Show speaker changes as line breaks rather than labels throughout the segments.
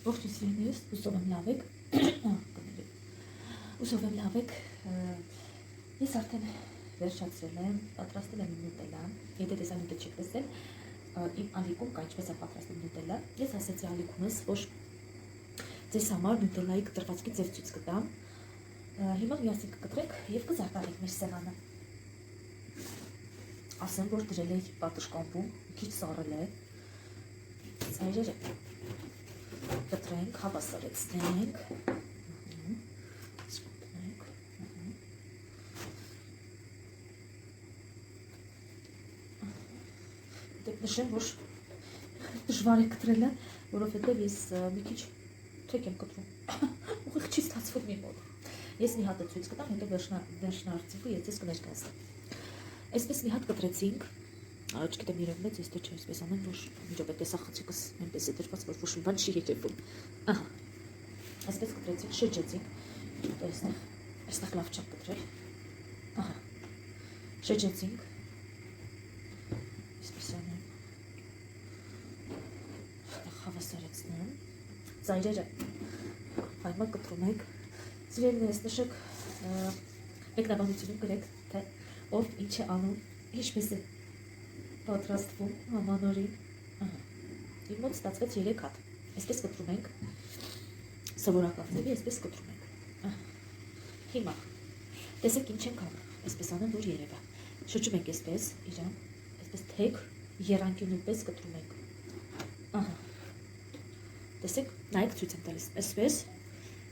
Ողջույն, հուսով եմ լավ եք, հուսով եմ լավ եք, ես արդեն վերջացրել եմ, պատրաստել եմ իմ նուտելա, եթե դες այն ուտը չեք տեսել, իմ ալիքում կա ինչպես է պատրաստել նուտելա, ես ասեցի ալիքումս, որ ձեզ համար նուտելայի կտրվածքի ձև ցույց կտամ, հիմա միասին կկտրեք և կզարդարեք մեր սեղանը, ասեմ, որ դրել է պատշկամբում, քիչ սառել է, ծայրերը կտրենք, հավասարեցնենք, դեպ նշեմ, որ դժվար է կտրելը, որովհետև ես մի քիչ թեք եմ կտրում, ուղիղ չի ստացվում մի մոտ, ես մի հատը ցույց կտամ, հետո վերջնարարցինքը ես ձեզ կներկայացնեմ, այսպես մի հատ կտրեցինք, չգիտեմ երևում է ձեզ թե չէ, այսպես անեմ, որ միջոպետ տեսա խցիկս այնպես է դրված, որ ոչ մի բան չի հետևում, այսպես կտրեցինք, շրջեցինք, այստեղ լավ չեմ կտրել, շրջեցինք, այսպես անեմ, հավասարեցնեմ, ծայրերը հայմա կտրում եք, ծիրելն ես նշեք, մեկնաբանությունում գրեք, թե ով ինչ է անում, ինչպես է պատրաստվում ամանորին, իմ մոտ ստացվեց 3 հատ, այսպես կտրում ենք, սովորական ձևի, այսպես կտրում ենք, հիմա, տեսեք ինչ ենք անում, այսպես անեմ, որ երևա, շրջում ենք այսպես, իրան, այսպես թեք, եռանկյունու պես կտրում ենք, տեսեք, նայեք ցույց եմ տալիս,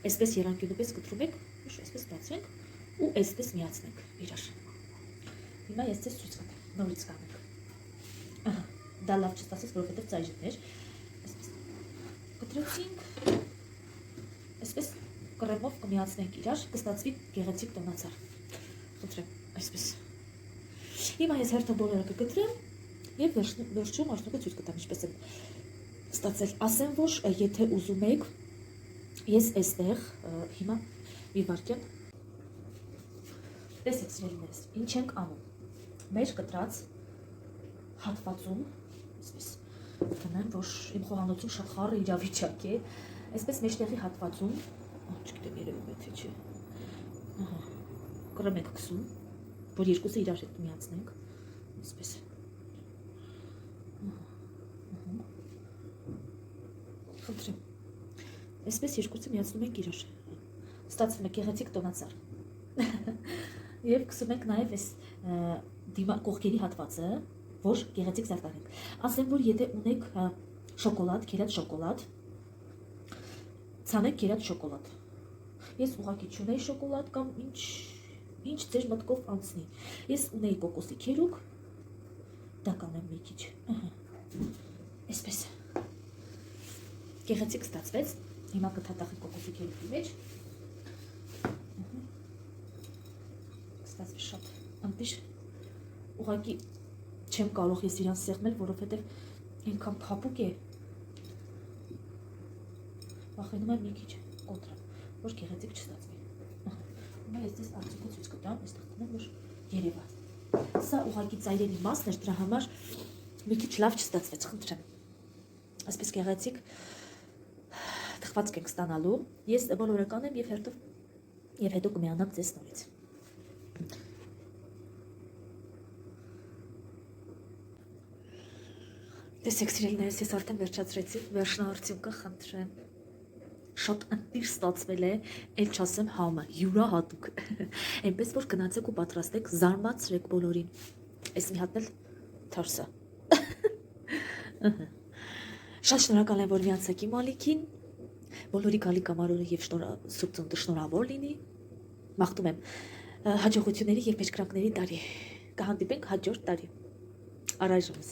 այսպես եռանկյունու պես կտրում ենք, այսպես բացենք, ու այսպես միացնենք իրար, հիմա ես ձեզ ցույց կտամ, նորից կանենք, դա լավ չստացեց, որովհետև ծայրներ, այսպես կտրեցինք, այսպես կռեմով կմիացնենք իրար, կստացվի գեղեցիկ տոնածառ, կտրեմ, այսպես, հիմա ես հերթը բոլորը կկտրեմ և վերջում արդյունքը ցույց կտամ, ինչպես եմ ստացել, ասեմ, որ եթե ուզում եք, ես այստեղ, հիմա մի վարքյան, տեսեք սիրելիներս, ինչ ենք անում, մեր կտրած հատվածում, այսպես տնեմ, որ իմ խոհանոցում շատ խառը իրավիճակ է, այսպես մեջտեղի հատվածում, չգիտեմ երևում է թե չէ, կռեմ ենք քսում, որ երկուսը իրար հետ միացնենք, այսպես, խնդրեմ, այսպես երկուսը միացնում ենք իրար, ստացվում է գեղեցիկ տոնածառ, և քսում ենք նաև այս կողքերի հատվածը, որ գեղեցիկ զարդարենք, ասեմ, որ եթե ունեք շոկոլադ, կերած շոկոլադ, ցանեք կերած շոկոլադ, ես ուղղակի չունեի շոկոլադ կամ ինչ ձեր մտքով անցնի, ես ունեի կոկոսի քերուկ, դա կանեմ մի քիչ, այսպես, գեղեցիկ ստացվեց, հիմա կթաթախի կոկոսի քերուկի մեջ, ստացվի շատ անտիշ, ուղղակի չեմ կարող ես իրան սեղմել, որովհետև ինքան փափուկ է, վախենում եմ մի քիչ կոտրեմ, որ գեղեցիկ չստացվի, հիմա ես ձեզ արդյունքը ցույց կտամ, այստեղ տնեմ, որ երևա, սա ուղղակի ծայրերի մասն էր, դրա համար մի քիչ լավ չստացվեց, խնդրեմ, այսպես գեղեցիկ թխվածք ենք ստանալու, ես բոլորը կանեմ և հետո կմիանամ ձեզ նորից, տեսեք սիրելիներս, ես արդեն վերջացրեցի, վերջնահարցյունքը խնդրեմ, շատ ընտիր ստացվել է, էլ չասեմ համը, յուրահատուկ, այնպես որ գնացեք ու պատրաստեք, զարմացրեք բոլորին, այս մի հատն էլ թարսա, շատ շնորհակալ եմ, որ միացաք իմ ալիքին, բոլորի գալիք ամառորը և Սուրբ Ծնունդը շնորհավոր լինի, մաղթում եմ հաջողությունների և մեջքրանքների տարի, կհանդիպենք հաջորդ տարի, առայժմս